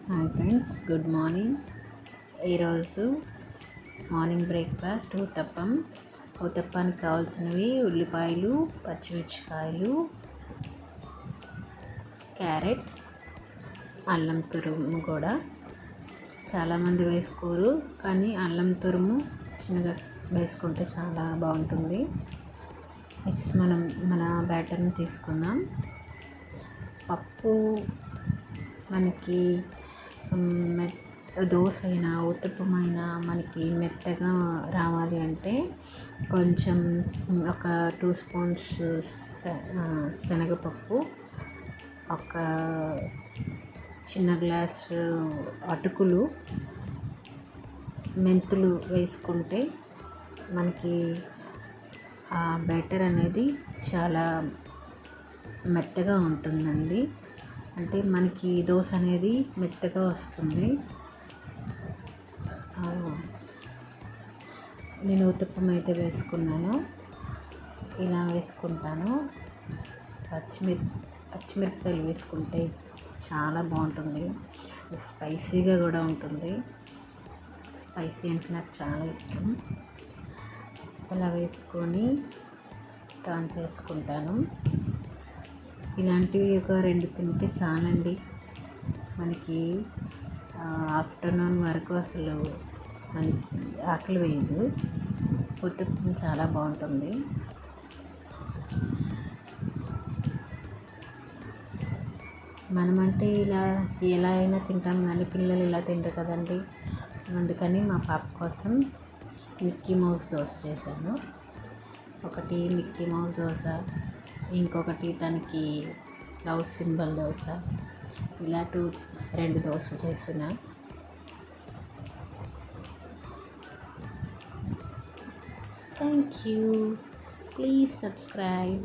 Hi friends, good morning. ఈరోజు morning breakfast uttapam. ఊతప్పానికి కావాల్సినవి ఉల్లిపాయలు, పచ్చిమిర్చికాయలు, క్యారెట్, అల్లం తురుము కూడా. చాలామంది వేసుకోరు, కానీ అల్లం తురుము చిన్నగా వేసుకుంటే చాలా బాగుంటుంది. నెక్స్ట్ మనం మన బ్యాటర్ని తీసుకుందాం. పప్పు మనకి దోశ అయినా ఊతప్పం అయినా మనకి మెత్తగా రావాలి అంటే కొంచెం ఒక 2 స్పూన్స్ శనగపప్పు, ఒక చిన్న గ్లాసు అటుకులు, మెంతులు వేసుకుంటే మనకి ఆ బ్యాటర్ అనేది చాలా మెత్తగా ఉంటుందండి. అంటే మనకి దోశ అనేది మెత్తగా వస్తుంది. నేను ఊతప్పం అయితే వేసుకున్నాను. ఇలా వేసుకుంటాను. పచ్చిమిరపకాయలు వేసుకుంటే చాలా బాగుంటుంది. స్పైసీగా కూడా ఉంటుంది. స్పైసీ అంటే నాకు చాలా ఇష్టం. ఇలా వేసుకొని టర్న్ చేసుకుంటాను. ఇలాంటివి ఒక 2 తింటే చాలండి. మనకి ఆఫ్టర్నూన్ వరకు అసలు మనకి ఆకలి వేయదు. ఊతప్పం చాలా బాగుంటుంది. మనమంటే ఇలా ఎలా అయినా తింటాం, కానీ పిల్లలు ఇలా తింటారు కదండి. అందుకని మా పాప కోసం మిక్కీ మౌస్ దోశ చేశాను. ఒకటి మిక్కీ మౌస్ దోశ, ఇంకొకటి తనకి లవ్ సింబల్ దోశ. ఇలా 2 దోశలు చేస్తున్నా. Thank you. Please subscribe.